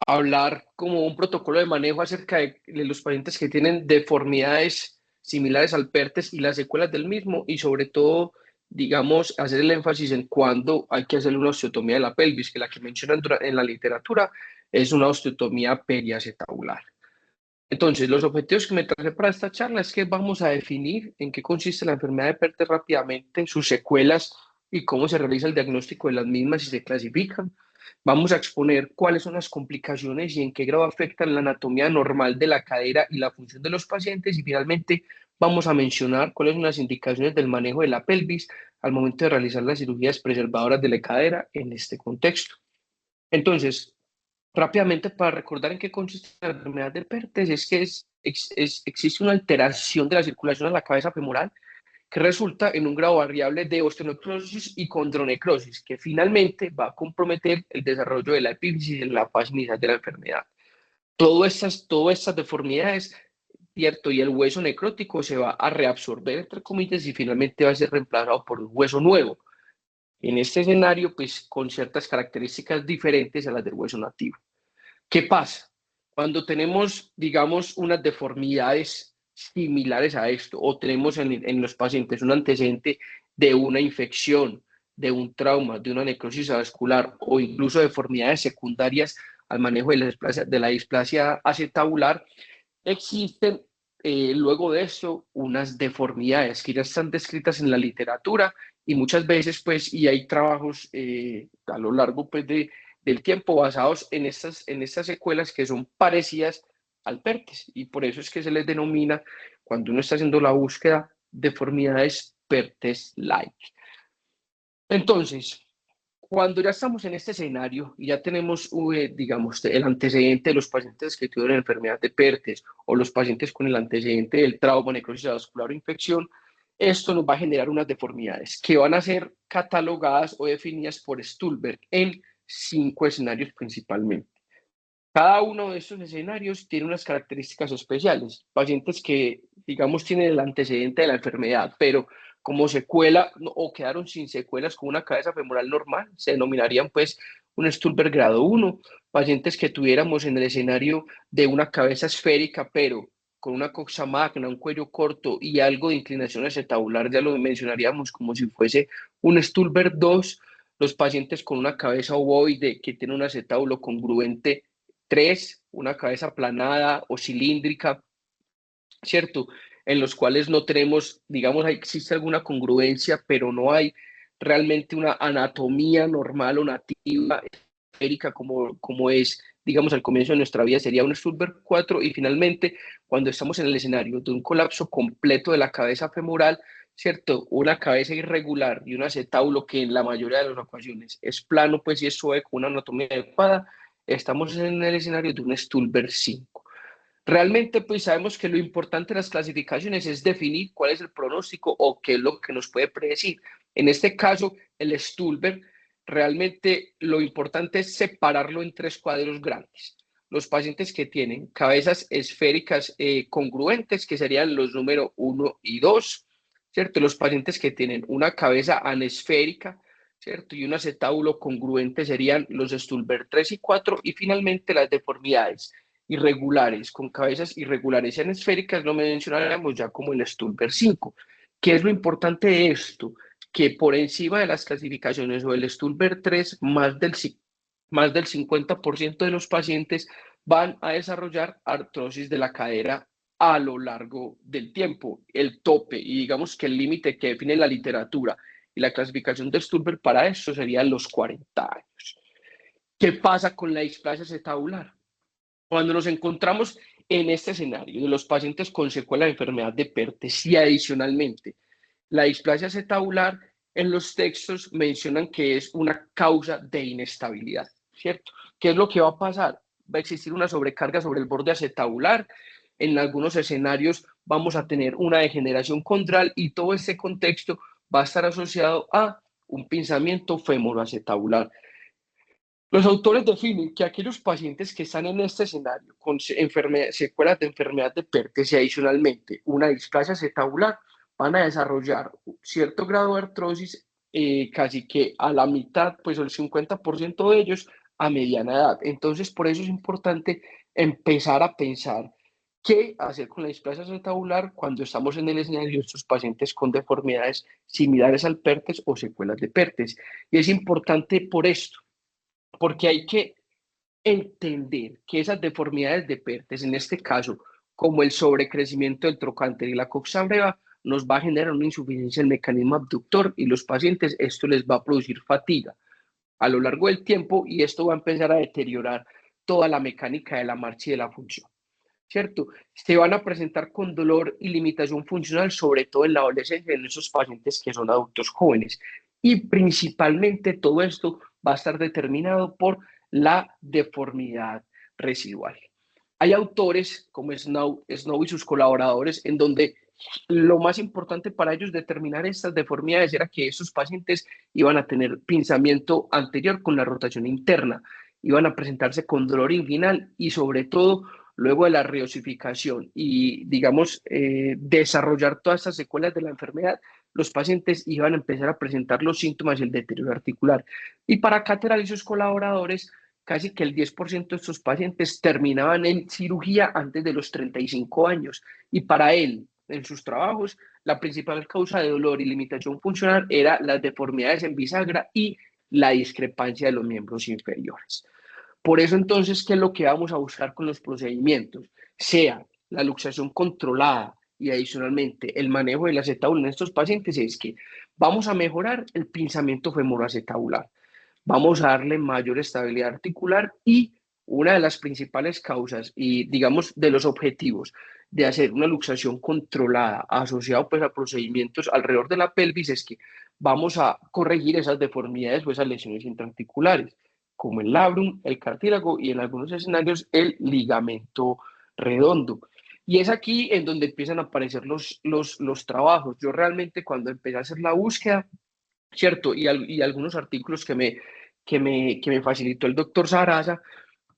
hablar como un protocolo de manejo acerca de los pacientes que tienen deformidades similares al PERTES y las secuelas del mismo, y sobre todo, digamos, hacer el énfasis en cuándo hay que hacer una osteotomía de la pelvis, que la que mencionan en la literatura es una osteotomía periacetabular. Entonces, los objetivos que me traje para esta charla es que vamos a definir en qué consiste la enfermedad de PERTES rápidamente, sus secuelas y cómo se realiza el diagnóstico de las mismas y se clasifican. Vamos a exponer cuáles son las complicaciones y en qué grado afectan la anatomía normal de la cadera y la función de los pacientes. Y finalmente, vamos a mencionar cuáles son las indicaciones del manejo de la pelvis al momento de realizar las cirugías preservadoras de la cadera en este contexto. Entonces, rápidamente, para recordar en qué consiste la enfermedad de Pertes, es que existe una alteración de la circulación a la cabeza femoral que resulta en un grado variable de osteonecrosis y condronecrosis, que finalmente va a comprometer el desarrollo de la epífisis en la fase inicial de la enfermedad. Todas estas deformidades, ¿cierto? Y el hueso necrótico se va a reabsorber, entre comillas, y finalmente va a ser reemplazado por un hueso nuevo. En este escenario, pues con ciertas características diferentes a las del hueso nativo. ¿Qué pasa? Cuando tenemos, digamos, unas deformidades similares a esto, o tenemos en los pacientes un antecedente de una infección, de un trauma, de una necrosis vascular, o incluso deformidades secundarias al manejo de la displasia acetabular, existen luego de eso unas deformidades que ya están descritas en la literatura y muchas veces, pues, y hay trabajos a lo largo, pues, del tiempo basados en estas secuelas que son parecidas al PERTES, y por eso es que se les denomina, cuando uno está haciendo la búsqueda, deformidades PERTES-like. Entonces, cuando ya estamos en este escenario y ya tenemos, digamos, el antecedente de los pacientes que tuvieron enfermedad de PERTES o los pacientes con el antecedente del trauma, necrosis vascular o infección, esto nos va a generar unas deformidades que van a ser catalogadas o definidas por Stulberg en 5 escenarios principalmente. Cada uno de estos escenarios tiene unas características especiales. Pacientes que, digamos, tienen el antecedente de la enfermedad, pero como secuela o quedaron sin secuelas con una cabeza femoral normal, se denominarían pues un Stulberg grado 1. Pacientes que tuviéramos en el escenario de una cabeza esférica, pero con una coxa magna, un cuello corto y algo de inclinación acetabular, ya lo mencionaríamos como si fuese un Stulberg 2. Los pacientes con una cabeza ovoide que tiene un acetábulo congruente 3, una cabeza aplanada o cilíndrica, ¿cierto? En los cuales no tenemos, digamos, existe alguna congruencia, pero no hay realmente una anatomía normal o nativa esférica como es, digamos, al comienzo de nuestra vida, sería un Stulberg 4. Y finalmente, cuando estamos en el escenario de un colapso completo de la cabeza femoral, ¿cierto? Una cabeza irregular y un acetábulo que en la mayoría de las ocasiones es plano, pues, y es suave, con una anatomía adecuada, estamos en el escenario de un Stulberg 5. Realmente, pues sabemos que lo importante de las clasificaciones es definir cuál es el pronóstico o qué es lo que nos puede predecir. En este caso, el Stulberg, realmente lo importante es separarlo en 3 cuadros grandes. Los pacientes que tienen cabezas esféricas congruentes, que serían los números 1 y 2, ¿cierto? Los pacientes que tienen una cabeza anesférica, ¿cierto? Y un acetábulo congruente serían los Stulberg 3 y 4, y finalmente las deformidades irregulares, con cabezas irregulares y anesféricas, lo mencionaríamos ya como el Stulberg 5. ¿Qué es lo importante de esto? Que por encima de las clasificaciones o el Stulberg 3, más del 50% de los pacientes van a desarrollar artrosis de la cadera a lo largo del tiempo. El tope y digamos que el límite que define la literatura y la clasificación de Stulberg para eso serían los 40 años. ¿Qué pasa con la displasia acetabular? Cuando nos encontramos en este escenario de los pacientes con secuela de enfermedad de PERTES y adicionalmente la displasia acetabular, en los textos mencionan que es una causa de inestabilidad, ¿cierto? ¿Qué es lo que va a pasar? Va a existir una sobrecarga sobre el borde acetabular. En algunos escenarios vamos a tener una degeneración condral y todo este contexto va a estar asociado a un pinzamiento femoroacetabular. Los autores definen que aquellos pacientes que están en este escenario con secuelas de enfermedad de PERTES y adicionalmente una displasia acetabular van a desarrollar cierto grado de artrosis, casi que a la mitad, pues el 50% de ellos a mediana edad. Entonces, por eso es importante empezar a pensar qué hacer con la displasia acetabular cuando estamos en el escenario de estos pacientes con deformidades similares al PERTES o secuelas de PERTES. Y es importante por esto, porque hay que entender que esas deformidades de PERTES, en este caso, como el sobrecrecimiento del trocánter y la coxa breva, nos va a generar una insuficiencia del mecanismo abductor y los pacientes esto les va a producir fatiga a lo largo del tiempo y esto va a empezar a deteriorar toda la mecánica de la marcha y de la función, ¿cierto? Se van a presentar con dolor y limitación funcional, sobre todo en la adolescencia, en esos pacientes que son adultos jóvenes. Y principalmente todo esto va a estar determinado por la deformidad residual. Hay autores como Snow y sus colaboradores en donde lo más importante para ellos determinar estas deformidades era que esos pacientes iban a tener pinzamiento anterior con la rotación interna, iban a presentarse con dolor inguinal y sobre todo luego de la reosificación y digamos desarrollar todas estas secuelas de la enfermedad, los pacientes iban a empezar a presentar los síntomas y el deterioro articular. Y para Cateral y sus colaboradores, casi que el 10% de estos pacientes terminaban en cirugía antes de los 35 años. Y para él, en sus trabajos, la principal causa de dolor y limitación funcional era las deformidades en bisagra y la discrepancia de los miembros inferiores. Por eso entonces, ¿qué es lo que vamos a buscar con los procedimientos? Sea la luxación controlada y adicionalmente el manejo del acetabulum en estos pacientes es que vamos a mejorar el pinzamiento femoroacetabular, vamos a darle mayor estabilidad articular y una de las principales causas y digamos de los objetivos de hacer una luxación controlada asociado pues a procedimientos alrededor de la pelvis es que vamos a corregir esas deformidades o esas lesiones intraarticulares como el labrum, el cartílago y en algunos escenarios el ligamento redondo. Y es aquí en donde empiezan a aparecer los trabajos. Yo realmente cuando empecé a hacer la búsqueda, ¿cierto? Y algunos artículos que me facilitó el doctor Sarasa,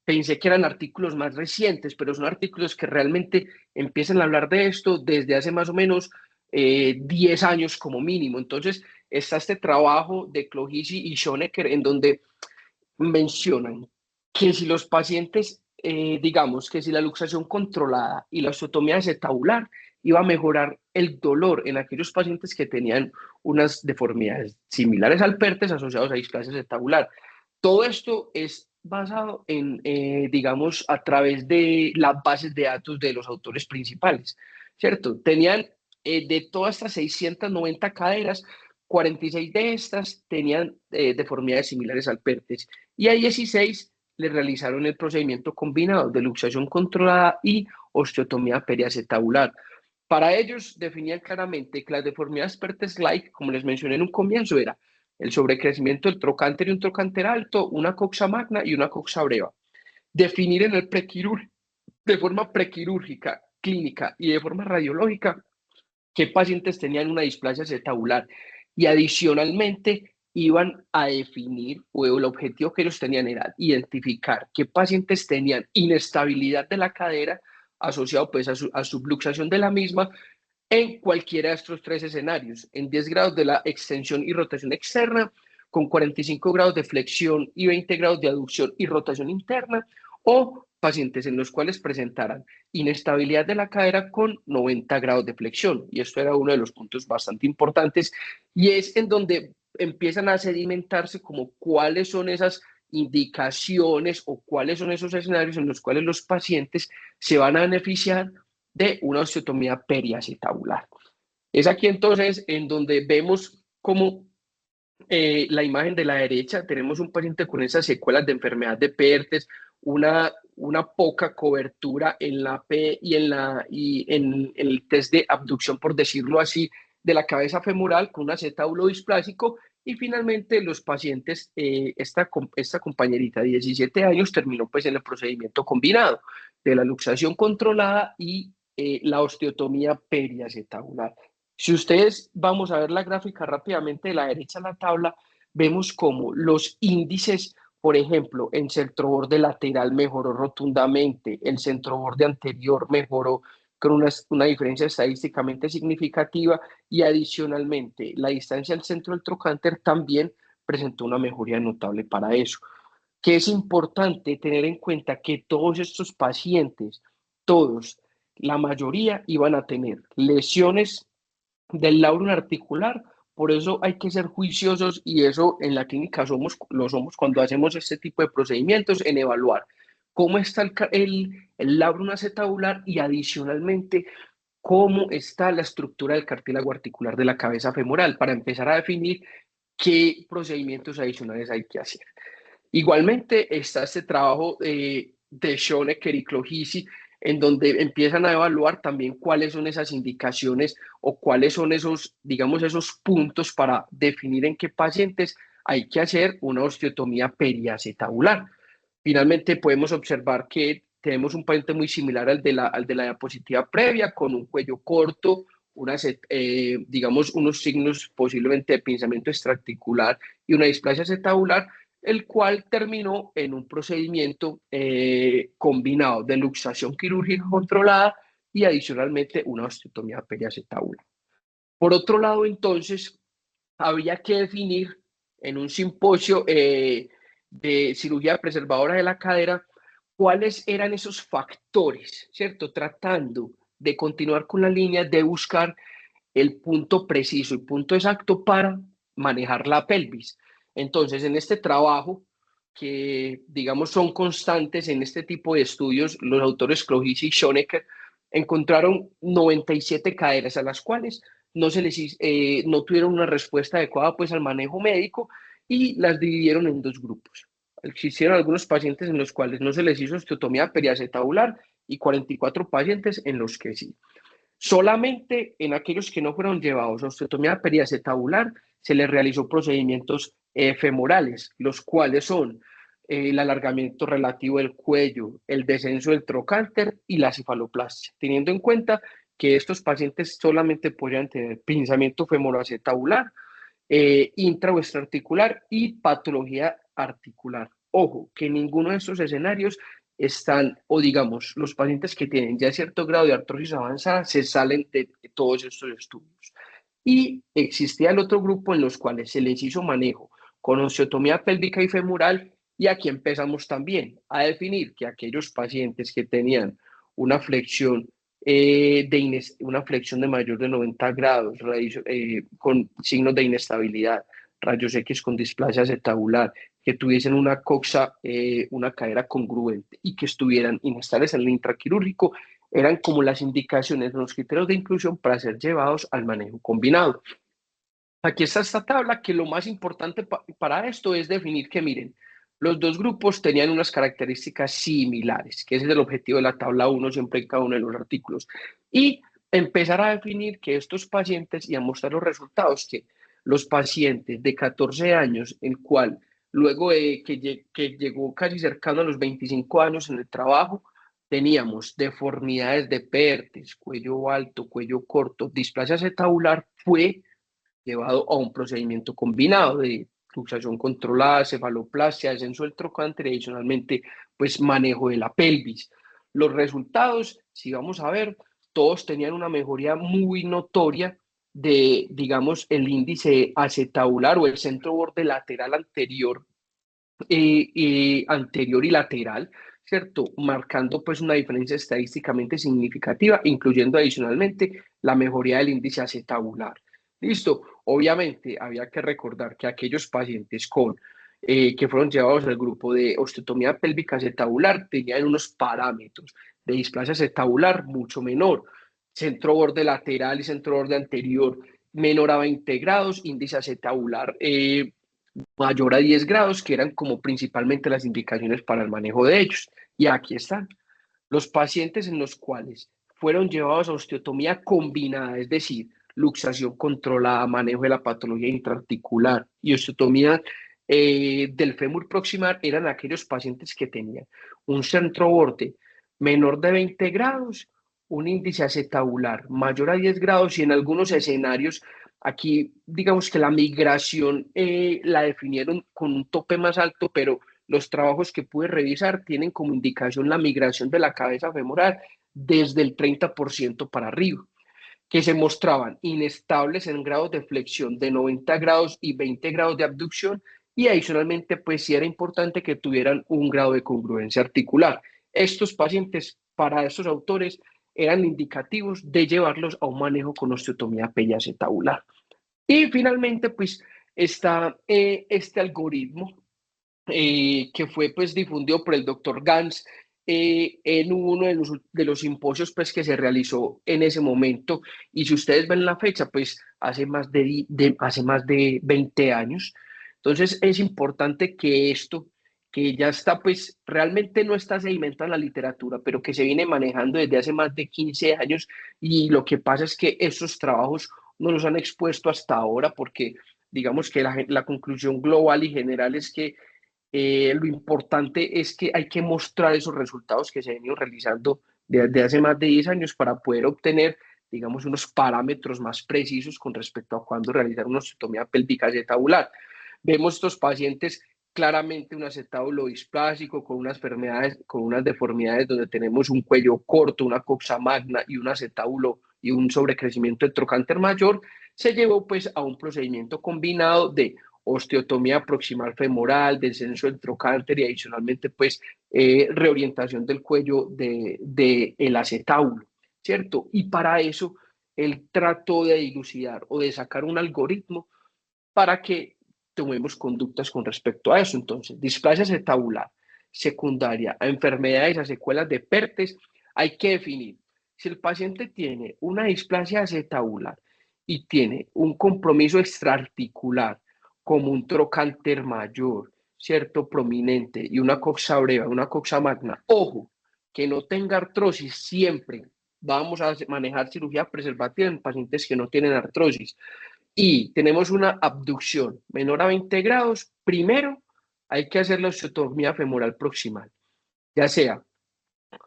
pensé que eran artículos más recientes, pero son artículos que realmente empiezan a hablar de esto desde hace más o menos 10 años como mínimo. Entonces, está este trabajo de Clohisi y Schonecker en donde mencionan que si los pacientes, digamos, que si la luxación controlada y la osteotomía acetabular iba a mejorar el dolor en aquellos pacientes que tenían unas deformidades similares al PERTES asociados a displasia acetabular. Todo esto es basado en, digamos, a través de las bases de datos de los autores principales, ¿cierto? Tenían de todas estas 690 caderas, 46 de estas tenían deformidades similares al PERTES y a 16 le realizaron el procedimiento combinado de luxación controlada y osteotomía periacetabular. Para ellos definían claramente que las deformidades PERTES-like, como les mencioné en un comienzo, era el sobrecrecimiento del trocánter y un trocánter alto, una coxa magna y una coxa breva. Definir en el prequirúrgico, de forma prequirúrgica, clínica y de forma radiológica qué pacientes tenían una displasia acetabular y adicionalmente iban a definir, o el objetivo que ellos tenían era identificar qué pacientes tenían inestabilidad de la cadera asociado pues a subluxación de la misma en cualquiera de estos tres escenarios, en 10 grados de la extensión y rotación externa, con 45 grados de flexión y 20 grados de aducción y rotación interna, o pacientes en los cuales presentaran inestabilidad de la cadera con 90 grados de flexión. Y esto era uno de los puntos bastante importantes y es en donde empiezan a sedimentarse como cuáles son esas indicaciones o cuáles son esos escenarios en los cuales los pacientes se van a beneficiar de una osteotomía periacetabular. Es aquí entonces en donde vemos cómo la imagen de la derecha tenemos un paciente con esas secuelas de enfermedad de PERTES, una poca cobertura en la P y en el test de abducción, por decirlo así, de la cabeza femoral con un acetábulo displásico y finalmente los pacientes, esta compañerita de 17 años terminó pues en el procedimiento combinado de la luxación controlada y la osteotomía periacetabular. Si ustedes vamos a ver la gráfica rápidamente de la derecha a la tabla, vemos como los índices, por ejemplo, en centroborde lateral mejoró rotundamente, el centroborde anterior mejoró con una diferencia estadísticamente significativa y adicionalmente la distancia al centro del trocánter también presentó una mejoría notable para eso. que es importante tener en cuenta que todos estos pacientes, todos, la mayoría iban a tener lesiones del labrum articular. Por eso hay que ser juiciosos y eso en la clínica lo somos cuando hacemos este tipo de procedimientos en evaluar cómo está el labrum acetabular y adicionalmente cómo está la estructura del cartílago articular de la cabeza femoral para empezar a definir qué procedimientos adicionales hay que hacer. Igualmente está este trabajo de Schoenecker y Clohisi, en donde empiezan a evaluar también cuáles son esas indicaciones o cuáles son esos, digamos, esos puntos para definir en qué pacientes hay que hacer una osteotomía periacetabular. Finalmente podemos observar que tenemos un paciente muy similar al de la diapositiva previa, con un cuello corto, digamos, unos signos posiblemente de pinzamiento extraarticular y una displasia acetabular, el cual terminó en un procedimiento combinado de luxación quirúrgica controlada y adicionalmente una osteotomía periacetabular. Por otro lado, entonces, había que definir en un simposio de cirugía preservadora de la cadera cuáles eran esos factores, ¿cierto? Tratando de continuar con la línea de buscar el punto preciso y punto exacto para manejar la pelvis. Entonces, en este trabajo, que digamos son constantes en este tipo de estudios, los autores Clohisi y Schoenecker encontraron 97 caderas a las cuales no tuvieron una respuesta adecuada pues al manejo médico y las dividieron en dos grupos. Existieron algunos pacientes en los cuales no se les hizo osteotomía periacetabular y 44 pacientes en los que sí. Solamente en aquellos que no fueron llevados a osteotomía periacetabular se les realizó procedimientos femorales, los cuales son el alargamiento relativo del cuello, el descenso del trocánter y la cefaloplastia, teniendo en cuenta que estos pacientes solamente podrían tener pinzamiento femoroacetabular, intra o extraarticular y patología articular. Ojo, que ninguno de estos escenarios están, o digamos, los pacientes que tienen ya cierto grado de artrosis avanzada se salen de todos estos estudios. Y existía el otro grupo en los cuales se les hizo manejo con osteotomía pélvica y femoral, y aquí empezamos también a definir que aquellos pacientes que tenían una flexión una flexión de mayor de 90 grados, con signos de inestabilidad, rayos X con displasia acetabular, que tuviesen una coxa, una cadera congruente y que estuvieran inestables en el intraquirúrgico, eran como las indicaciones, los criterios de inclusión para ser llevados al manejo combinado. Aquí está esta tabla que lo más importante para esto es definir que, miren, los dos grupos tenían unas características similares, que ese es el objetivo de la tabla 1 siempre en cada uno de los artículos. Y empezar a definir que estos pacientes y a mostrar los resultados, que los pacientes de 14 años, el cual luego de que llegó casi cercano a los 25 años en el trabajo, teníamos deformidades de Perthes, cuello alto, cuello corto, displasia acetabular, fue llevado a un procedimiento combinado de luxación controlada, cefaloplastia, descenso del trocánter y adicionalmente pues manejo de la pelvis. Los resultados, si vamos a ver, todos tenían una mejoría muy notoria de, digamos, el índice acetabular o el centro borde lateral anterior, anterior y lateral, ¿cierto? Marcando pues una diferencia estadísticamente significativa, incluyendo adicionalmente la mejoría del índice acetabular. Listo, obviamente había que recordar que aquellos pacientes que fueron llevados al grupo de osteotomía pélvica acetabular tenían unos parámetros de displasia acetabular mucho menor, centro borde lateral y centro borde anterior menor a 20 grados, índice acetabular mayor a 10 grados, que eran como principalmente las indicaciones para el manejo de ellos. Y aquí están los pacientes en los cuales fueron llevados a osteotomía combinada, es decir, luxación controlada, manejo de la patología intraarticular y osteotomía del fémur proximal, eran aquellos pacientes que tenían un centro borde menor de 20 grados, un índice acetabular mayor a 10 grados y en algunos escenarios, aquí digamos que la migración la definieron con un tope más alto, pero los trabajos que pude revisar tienen como indicación la migración de la cabeza femoral desde el 30% para arriba, que se mostraban inestables en grados de flexión de 90 grados y 20 grados de abducción y adicionalmente pues sí era importante que tuvieran un grado de congruencia articular. Estos pacientes, para estos autores, eran indicativos de llevarlos a un manejo con osteotomía periacetabular. Y finalmente, pues está este algoritmo que fue pues difundido por el doctor Gans en uno de los simposios pues que se realizó en ese momento. Y si ustedes ven la fecha, pues hace más de 20 años. Entonces es importante que esto, que ya está pues realmente no está sedimentado en la literatura, pero que se viene manejando desde hace más de 15 años, y lo que pasa es que esos trabajos no los han expuesto hasta ahora porque digamos que la conclusión global y general es que lo importante es que hay que mostrar esos resultados que se han venido realizando desde hace más de 10 años para poder obtener, digamos, unos parámetros más precisos con respecto a cuándo realizar una osteotomía pélvica acetabular. Vemos estos pacientes claramente un acetábulo displásico con unas enfermedades, con unas deformidades donde tenemos un cuello corto, una coxa magna y un acetábulo y un sobrecrecimiento del trocánter mayor. Se llevó pues a un procedimiento combinado de osteotomía proximal femoral, descenso del trocánter y adicionalmente pues reorientación del cuello de el acetábulo, ¿cierto? Y para eso él trató de dilucidar o de sacar un algoritmo para que tomemos conductas con respecto a eso. Entonces, displasia acetabular secundaria a enfermedades, a secuelas de PERTES, hay que definir si el paciente tiene una displasia acetabular y tiene un compromiso extraarticular como un trocánter mayor, cierto, prominente, y una coxa breva, una coxa magna. Ojo, que no tenga artrosis siempre. Vamos a manejar cirugía preservativa en pacientes que no tienen artrosis y tenemos una abducción menor a 20 grados, primero hay que hacer la osteotomía femoral proximal, ya sea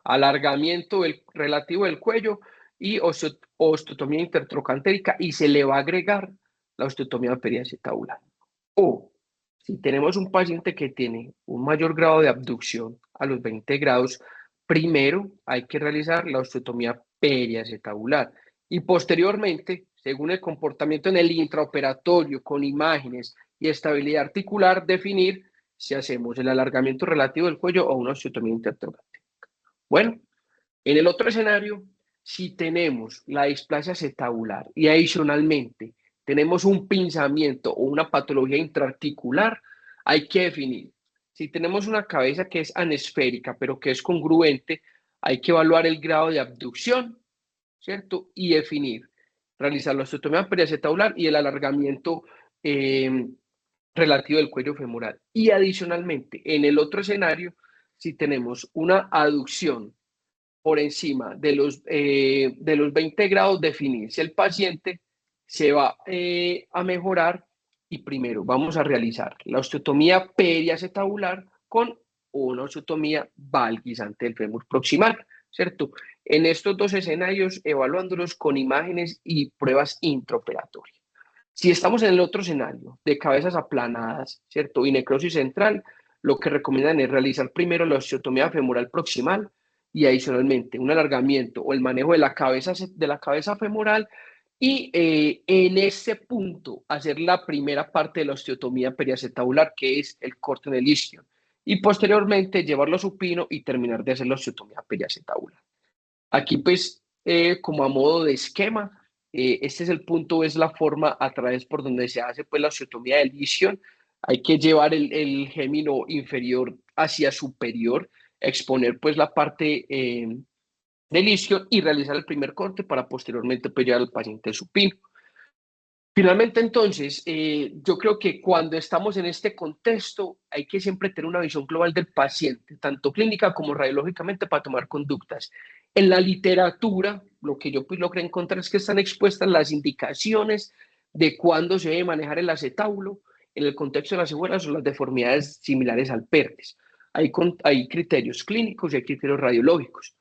alargamiento relativo del cuello y osteotomía intertrocantérica, y se le va a agregar la osteotomía periacetabular. O si tenemos un paciente que tiene un mayor grado de abducción a los 20 grados, primero hay que realizar la osteotomía periacetabular y posteriormente, según el comportamiento en el intraoperatorio con imágenes y estabilidad articular, definir si hacemos el alargamiento relativo del cuello o una osteotomía intertrocantérica. Bueno, en el otro escenario, si tenemos la displasia acetabular y adicionalmente tenemos un pinzamiento o una patología intraarticular, hay que definir. Si tenemos una cabeza que es anesférica, pero que es congruente, hay que evaluar el grado de abducción, ¿cierto? Y definir, realizar la osteotomía periacetabular y el alargamiento relativo del cuello femoral. Y adicionalmente, en el otro escenario, si tenemos una aducción por encima de los 20 grados, definir si el paciente se va a mejorar, y primero vamos a realizar la osteotomía periacetabular con una osteotomía valguizante del fémur proximal, ¿cierto? En estos dos escenarios, evaluándolos con imágenes y pruebas intraoperatorias. Si estamos en el otro escenario de cabezas aplanadas, ¿cierto? Y necrosis central, lo que recomiendan es realizar primero la osteotomía femoral proximal y adicionalmente un alargamiento o el manejo de la cabeza femoral, y en ese punto hacer la primera parte de la osteotomía periacetabular, que es el corte en el isquio, y posteriormente llevarlo a supino y terminar de hacer la osteotomía periacetabular. Aquí, pues, como a modo de esquema, este es el punto, es la forma a través por donde se hace pues la osteotomía del isquion. Hay que llevar el gémino inferior hacia superior, exponer pues la parte del isquion y realizar el primer corte para posteriormente pues, llevar al paciente supino. Finalmente, entonces, yo creo que cuando estamos en este contexto hay que siempre tener una visión global del paciente, tanto clínica como radiológicamente, para tomar conductas. En la literatura, lo que yo pues logré encontrar es que están expuestas las indicaciones de cuándo se debe manejar el acetábulo en el contexto de las secuelas o las deformidades similares al PERTES. Hay criterios clínicos y hay criterios radiológicos.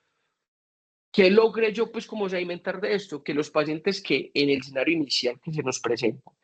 ¿Qué logré yo pues como sedimentar de esto? Que los pacientes que en el escenario inicial que se nos presentan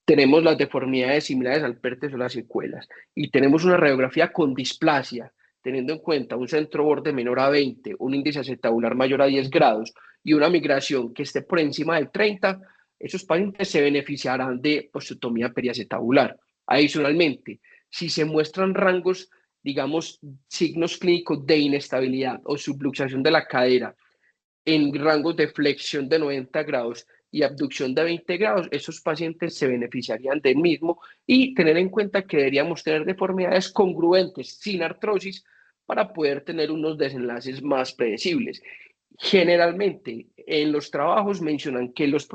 tenemos las deformidades similares al PERTES o las secuelas y tenemos una radiografía con displasia, teniendo en cuenta un centro borde menor a 20, un índice acetabular mayor a 10 grados y una migración que esté por encima del 30, esos pacientes se beneficiarán de osteotomía periacetabular. Adicionalmente, si se muestran rangos, digamos, signos clínicos de inestabilidad o subluxación de la cadera en rangos de flexión de 90 grados y abducción de 20 grados, esos pacientes se beneficiarían del mismo y tener en cuenta que deberíamos tener deformidades congruentes sin artrosis para poder tener unos desenlaces más predecibles. Generalmente, en los trabajos mencionan que los